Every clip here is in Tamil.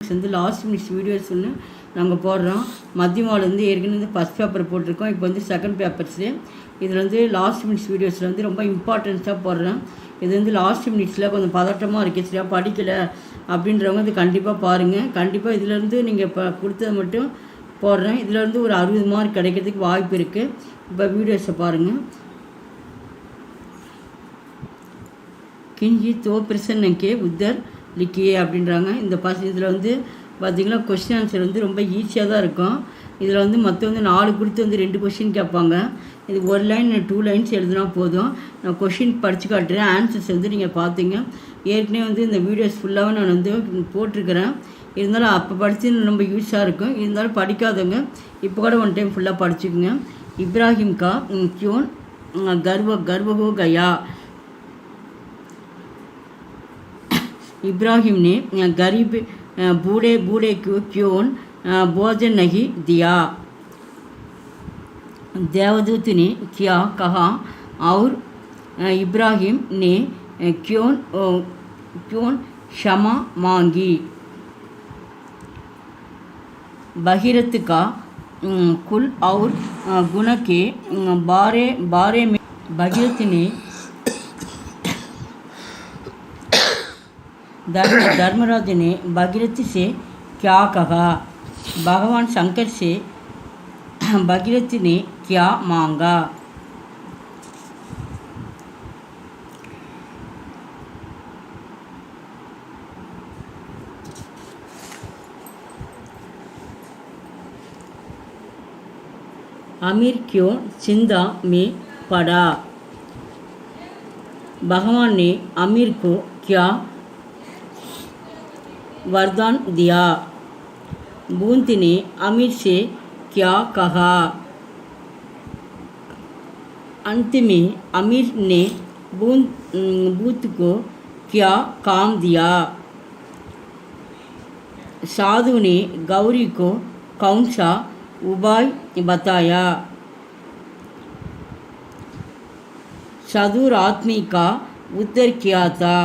மினிட்ஸ் வந்து லாஸ்ட் மினிட்ஸ் வீடியோஸ் ஒன்று நாங்கள் போடுறோம். மத்தியமாவில் வந்து ஏற்கனவே வந்து ஃபஸ்ட் பேப்பர் போட்டிருக்கோம். இப்போ வந்து செகண்ட் பேப்பர்ஸு. இதில் வந்து லாஸ்ட் மினிட்ஸ் வீடியோஸில் வந்து ரொம்ப இம்பார்ட்டன்ஸாக போடுறேன். இது வந்து லாஸ்ட் மினிட்ஸில் கொஞ்சம் பதட்டமாக இருக்குது, சரியா படிக்கலை அப்படின்றவங்க இது கண்டிப்பாக பாருங்கள். கண்டிப்பாக இதிலேருந்து நீங்கள் இப்போ கொடுத்தது மட்டும் போடுறேன். இதில் வந்து ஒரு 60 மார்க் கிடைக்கிறதுக்கு வாய்ப்பு இருக்குது. இப்போ வீடியோஸை பாருங்கள். கிஞ்சி தோ பிரசன்னக்கே உத்தர் லிக்கியே அப்படின்றாங்க. இந்த இதில் வந்து பார்த்திங்கன்னா கொஸ்டின் ஆன்சர் வந்து ரொம்ப ஈஸியாக தான் இருக்கும். இதில் வந்து மொத்தம் வந்து 4 கொடுத்து வந்து 2 கொஷின் கேட்பாங்க. இது 1 லைன் 2 லைன்ஸ் எழுதுனா போதும். நான் கொஷின் படித்து காட்டுறேன். ஆன்சர்ஸ் வந்து நீங்கள் பார்த்தீங்க. ஏற்கனவே வந்து இந்த வீடியோஸ் ஃபுல்லாக நான் வந்து போட்டிருக்கிறேன். இருந்தாலும் அப்போ படித்து ரொம்ப யூஸாக இருக்கும். இருந்தாலும் படிக்காதவங்க இப்போ கூட 1 டைம் ஃபுல்லாக படிச்சுக்குங்க. இப்ராஹிம் கா क्यों गर्व हो गया. इब्राहिम ने गरीब बूढ़े बूढ़े को क्यों भोजन नहीं दिया. देवदूत ने क्या कहा और इब्राहिम ने क्यों क्षमा मांगी. बहिरत का कुल और गुण के बारे में भगीरथ ने धर्मराज ने भगीरथ से क्या कहा. भगवान शंकर से भगीरथ ने क्या मांगा. अमीर क्यों चिंता में पड़ा. भगवान ने अमीर को क्या वरदान दिया. बूंद ने अमीर से क्या कहा. अंत में अमीर ने बूंद को क्या काम दिया. साधु ने गौरी को कौन सा उपाय बताया. सदूर आदमी का उत्तर क्या था.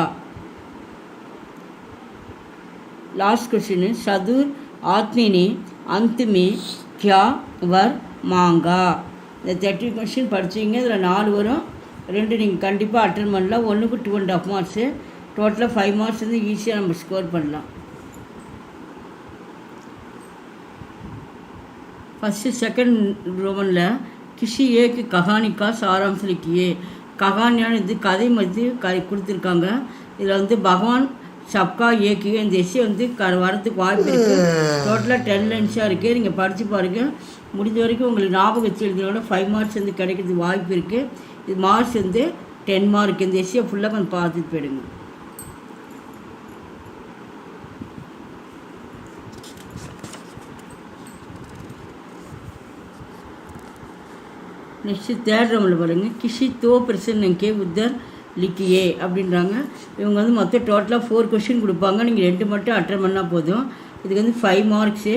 Last question. सदूर आदमी ने अंत में क्या वर मांगा. இந்த 30 கொஸ்டின் படிச்சிங்க. இதில் 4 வரும், 2 நீங்கள் கண்டிப்பாக அட்டன் பண்ணலாம். 1க்கு 2.5 மார்க்ஸு, டோட்டலாக 5 மார்க்ஸ் வந்து ஈஸியாக நம்ம ஸ்கோர் பண்ணலாம். फर्स्ट सेकंड रोमन किसी एक कहानी का सारांश लिखिए. कहानियान இது கதை மதி கொடுத்துருக்காங்க. இதில் வந்து பகவான் சப்கா ஏக்கிய இந்த எஸ்ஸே வந்து வரத்துக்கு வாய்ப்பு இருக்குது. டோட்டலாக 10 லைன்ஸாக இருக்குது. நீங்கள் படித்து பாருங்கள். முடிஞ்ச வரைக்கும் உங்களுக்கு ஞாபகம் வச்சு எழுதுறோட 5 மார்க்ஸ் வந்து கிடைக்கிறதுக்கு வாய்ப்பு இருக்குது. இது மார்க்ஸ் வந்து 10 மார்க். இந்த எஸ்ஸே ஃபுல்லாக கொஞ்சம் பார்த்துட்டு போயிடுங்க. நெக்ஸ்ட்டு தேர்ட் ரவுண்டில் பாருங்கள். கிஷி தோ பிரசன்னக்கே உத்தர் லிக்கியே அப்படின்றாங்க. இவங்க வந்து மொத்தம் டோட்டலாக 4 கொஷின் கொடுப்பாங்க. நீங்கள் 2 மட்டும் அட்டன் பண்ணால் போதும். இதுக்கு வந்து 5 மார்க்ஸு,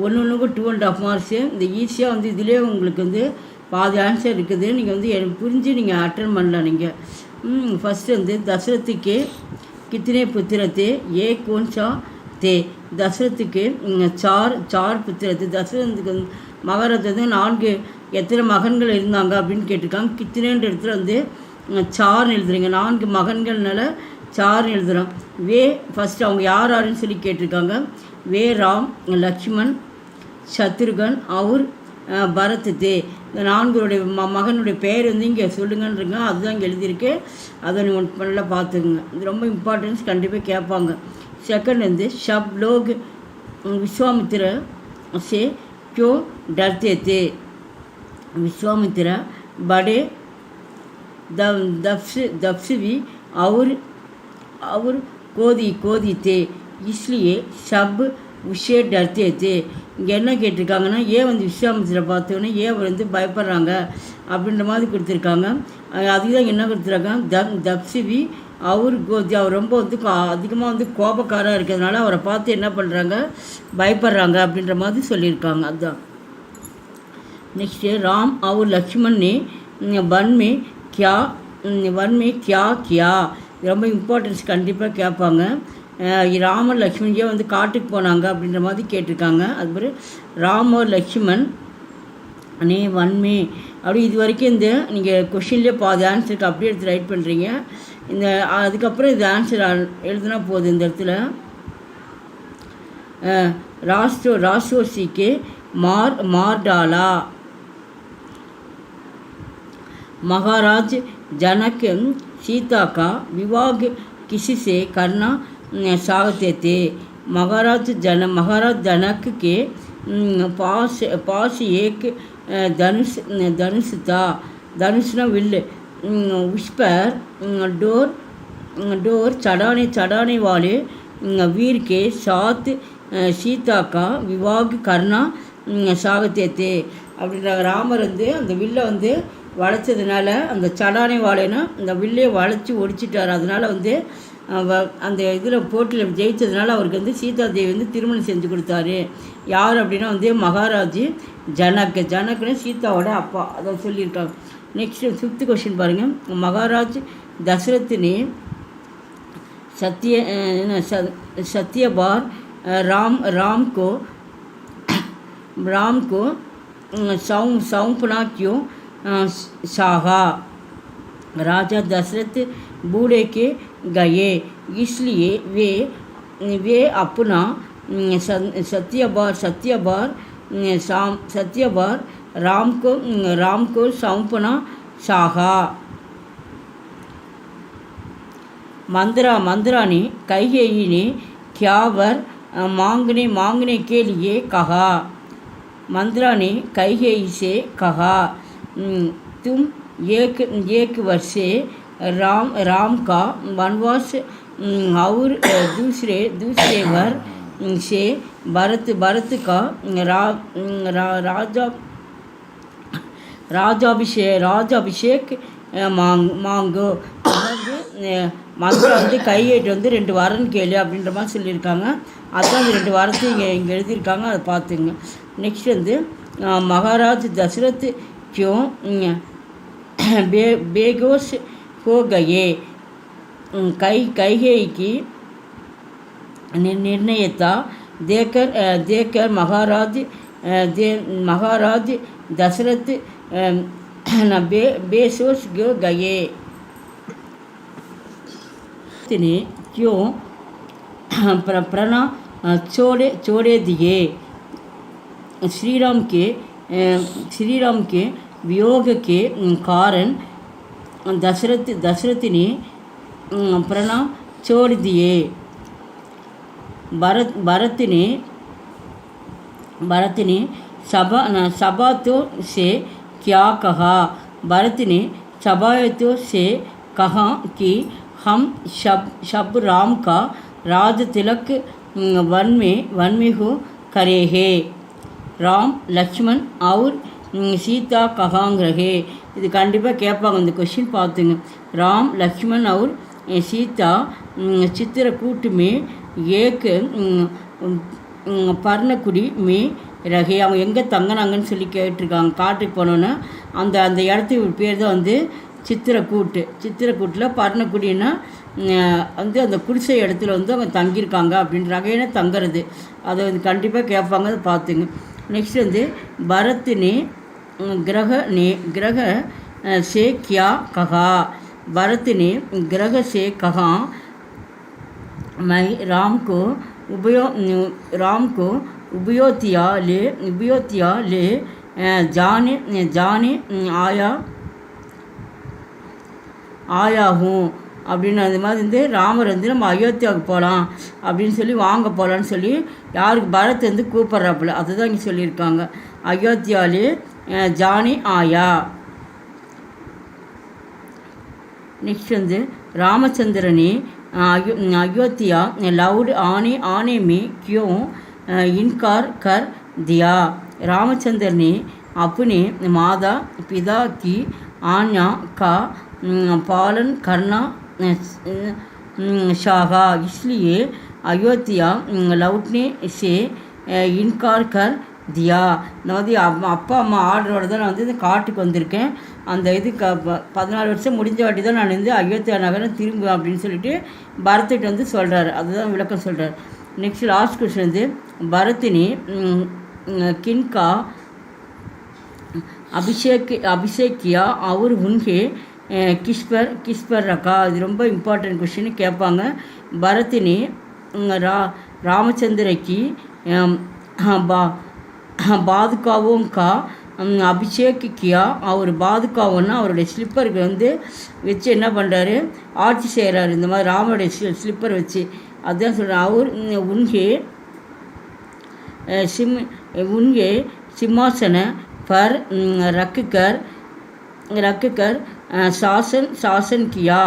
ஒன்றுக்கு 2.5 மார்க்ஸு. இந்த ஈஸியாக வந்து இதிலே உங்களுக்கு வந்து பாதி ஆன்சர் இருக்குது. நீங்கள் வந்து எனக்கு புரிஞ்சு நீங்கள் அட்டன் பண்ணலாம். நீங்கள் ஃபஸ்ட்டு வந்து தசரத்துக்கு கித்தனை புத்திரத்தே ஏ கோன்சா தே. தசரத்துக்கு சார் புத்திரத்து. தசரத்துக்கு வந்து மகாராஜா வந்து 4 எத்தனை மகன்கள் இருந்தாங்க அப்படின்னு கேட்டிருக்காங்க. கித்தனைன்ற இடத்துல வந்து சார்னு எழுதுறீங்க. 4 மகன்கள்னால சார்னு எழுதுகிறோம். வே ஃபஸ்ட்டு அவங்க யாருன்னு சொல்லி கேட்டிருக்காங்க. வே ராம், லக்ஷ்மண், சத்ருகன், அவர் பரத் தே. இந்த 4 மகனுடைய பேர் வந்து இங்கே சொல்லுங்கன்றங்க. அதுதான் இங்கே எழுதியிருக்கு. அதை நீங்கள் நல்லா பார்த்துக்குங்க. இது ரொம்ப இம்பார்ட்டன்ஸ், கண்டிப்பாக கேட்பாங்க. செகண்ட் வந்து ஷப் லோக் விஸ்வாமித்திர से क्यों डरते थे. विश्वामित्र बड़े दफ्सवी और கோதி थे, इसलिए सब उससे डरते थे. இங்கே என்ன கேட்டிருக்காங்கன்னா, ஏன் வந்து விஸ்வாமித்திரை பார்த்தோன்னே ஏன் அவர் வந்து பயப்படுறாங்க அப்படின்ற மாதிரி கொடுத்துருக்காங்க. அதுதான் என்ன கொடுத்துருக்காங்க. தப்சிவி அவர் ரொம்ப வந்து அதிகமாக வந்து கோபக்காராக இருக்கிறதுனால அவரை பார்த்து என்ன பண்ணுறாங்க, பயப்படுறாங்க அப்படின்ற மாதிரி சொல்லியிருக்காங்க. அதுதான். नेक्स्ट राम और लक्ष्मण ने वन में क्या किया. ரொம்ப இம்பார்ட்டன்ஸ் கண்டிப்பாக கேட்பாங்க. ராமர் லக்ஷ்மண் ஏன் வந்து காட்டுக்கு போனாங்க அப்படின்ற மாதிரி கேட்டிருக்காங்க. அதுபோல் ராமர் லக்ஷ்மண் அனே வன்மே அப்படி இது வரைக்கும் இந்த நீங்கள் கொஷின்லேயே பாதி ஆன்சருக்கு அப்படியே எடுத்து ரைட் பண்ணுறீங்க. இந்த அதுக்கப்புறம் இது ஆன்சர் எழுதுனா போதும். இந்த இடத்துல राष्ट्रों मार डाला। महाराज जनक सीता का विवाह किसी से करना चाहते थे। महाराज जनक के पास एक धनुष था। धनुष न विल। उस पर डोर चढ़ाने वाले वीर के साथ சீதா கா விவாக கர்ணா சாகத்தேத்தே அப்படின்றாங்க. ராமர் வந்து அந்த வில்லை வந்து வளைச்சதுனால அந்த சடானை வாழைனா அந்த வில்லையை வளைச்சி ஒடிச்சிட்டார். அதனால் வந்து அந்த இதில் போட்டியில் ஜெயித்ததுனால அவருக்கு வந்து சீதா தேவி வந்து திருமணம் செஞ்சு கொடுத்தாரு. யார் அப்படின்னா வந்து மகாராஜ் ஜனக்குன்னு சீதாவோட அப்பா, அதை சொல்லியிருக்காங்க. நெக்ஸ்ட் 5th கொஸ்டின் பாருங்கள். மகாராஜ் தசரத்னே सत्यबार राम को सौंपना क्यों चाहा। राजा दशरथ बूढ़े के गए, इसलिए वे अपना सत्यबार राम को सौंपना चाहा। मंदरानी कैकेयी ने क्या वर मांगने के लिए कहा। मंदरानी कैकेयी से कहा, तुम एक वर्ष राम का वनवास और दूसरे वर से भरत का राजाभिषेक मांगो। மந்திரம் வந்து கையேட்டு வந்து 2 வாரம்னு கேளு அப்படின்ற மாதிரி சொல்லியிருக்காங்க. அதுதான் அந்த 2 வாரத்தையும் இங்கே எழுதியிருக்காங்க, அதை பார்த்துங்க. நெக்ஸ்ட் வந்து மகாராஜ் தசரத் क्यों बेहोश हो गए। कैकेयी की निर्णयता देखकर महाराज दशरथ बेहोश हो गए। ने क्यों प्रणा छोड़े दिए। श्रीराम के वियोग के कारण दशरथ ने प्रणा छोड़ दिए। भरत ने सभातों से क्या कहा। भरत ने सभातों से कहा कि हम शब राम का राज तिलक वन में हो करे है। राम लक्ष्मण और सीता कहाँ रहे। இது கண்டிப்பாக கேட்பாங்க இந்த கொஷின் பார்த்துங்க. ராம் லக்ஷ்மண் और सीता चित्रकूट में एक पर्णकुடி में रहे। அவங்க எங்கே தங்கினாங்கன்னு சொல்லி கேட்டிருக்காங்க. காட்டுக்கு போனோன்னா அந்த இடத்துக்கு பேர் தான் வந்து சித்திரக்கூட்டில் பர்ணக்குடின்னா வந்து அந்த குடிசை இடத்துல வந்து அவங்க தங்கியிருக்காங்க அப்படின்றாங்க. ஏன்னா தங்குறது அதை வந்து கண்டிப்பாக கேட்பாங்க, அதை பார்த்துங்க. நெக்ஸ்ட் வந்து भरत ने ग्रह से क्या कहा। भरत ने ग्रह से कहा, मैं राम को उभयोतिया ले जाने आया हूँ அப்படின்னு அது மாதிரி வந்து ராமர் வந்து நம்ம அயோத்தியாவுக்கு போகலாம் அப்படின்னு சொல்லி வாங்க போகலான்னு சொல்லி யாருக்கு பரத் வந்து கூப்பிட்றாப்புல, அதுதான் இங்கே சொல்லியிருக்காங்க. அயோத்தியாலே ஜானி ஆயா. नेक्स्ट வந்து रामचंद्र अयोध्या लाउड आने में क्यों इनकार कर दिया। रामचंद्र ने अपने माता पिता की आज्ञा का पालन करना चाहा, इसलिए अयोध्या लौटने से इनकार कर தியா. நான் வந்து அப்பா அம்மா ஆர்டரோட தான் நான் வந்து இந்த காட்டுக்கு வந்திருக்கேன். அந்த இது 14 வருஷம் முடிஞ்ச வாட்டி தான் நான் வந்து அயோத்தியா நகரம் திரும்புவேன் அப்படின்னு சொல்லிட்டு பரத்துட்டு வந்து சொல்கிறாரு. அதுதான் விளக்கம் சொல்கிறார். நெக்ஸ்ட் லாஸ்ட் கொஸ்டின் வந்து பரத்தினி கின்கா அபிஷேக்கியா அவர் உன்கே கிஸ்பர் ரக்கா. இது ரொம்ப இம்பார்ட்டன்ட் கொஷின்னு கேட்பாங்க. பரத்தினி ராமச்சந்திரக்கு பாதுகாவும் கா அபிஷேக் கியா. அவர் பாதுகாவுன்னா அவருடைய ஸ்லிப்பருக்கு வந்து வச்சு என்ன பண்ணுறாரு, ஆட்சி செய்கிறாரு. இந்த மாதிரி ராமனுடைய ஸ்லிப்பர் வச்சு அதுதான் சொல்கிறார். அவர் உன்கே சிம்மாசன பர் ரக்குக்கர் சாசன் கியா.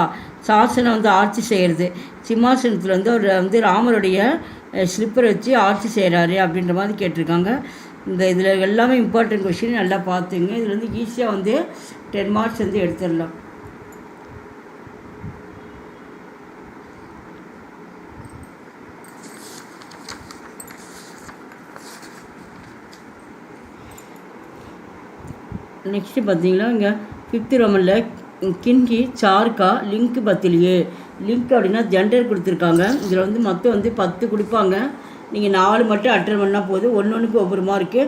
சாசனை வந்து ஆட்சி செய்கிறது, சிம்மாசனத்தில் வந்து அவர் வந்து ராமருடைய ஸ்லிப்பரை வச்சு ஆட்சி செய்கிறாரு அப்படின்ற மாதிரி கேட்டிருக்காங்க. இதில் எல்லாமே இம்பார்ட்டன்ட் கொஷின் நல்லா பார்த்துங்க. இதில் வந்து ஈஸியாக வந்து 10 மார்க்ஸ் வந்து எடுத்துடலாம். நெக்ஸ்ட்டு பார்த்தீங்கன்னா இங்கே 5th ரோமனில் கின்கி சார்கா லிங்க் பத்திலியே. லிங்க் அப்படின்னா ஜெண்டர் கொடுத்துருக்காங்க. இதில் வந்து மொத்தம் வந்து 10 கொடுப்பாங்க. நீங்கள் 4 மட்டும் அட்டன் பண்ணால் போதும். ஒன்றுக்கு ஒவ்வொரு மார்க்கு.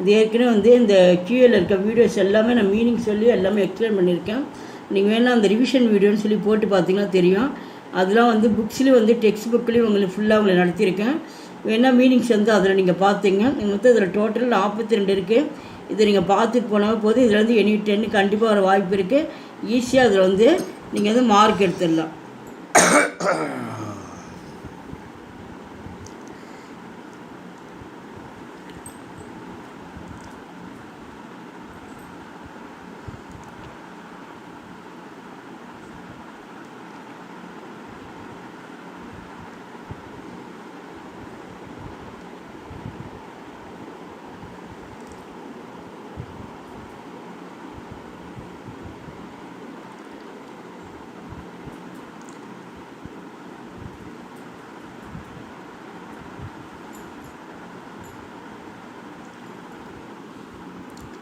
இது ஏற்கனவே வந்து இந்த கியூஎல் இருக்க வீடியோஸ் எல்லாமே நான் மீனிங் சொல்லி எல்லாமே எக்ஸ்பிளைன் பண்ணியிருக்கேன். நீங்கள் வேணால் அந்த ரிவிஷன் வீடியோன்னு சொல்லி போட்டு பார்த்தீங்கன்னா தெரியும். அதெல்லாம் வந்து புக்ஸ்லேயும் வந்து டெக்ஸ்ட் புக்லேயும் உங்களுக்கு ஃபுல்லாக உங்களை நடத்தியிருக்கேன். வேணால் மீனிங்ஸ் வந்து அதில் நீங்கள் பார்த்துங்க. மொத்தம் இதில் டோட்டல் 42 இருக்குது. இதை நீங்கள் பார்த்துட்டு போனால் போதும். இதில் வந்து எனி 10 கண்டிப்பாக வர வாய்ப்பு இருக்குது. ஈஸியாக அதில் வந்து நீங்கள் வந்து மார்க் எடுத்துடலாம்.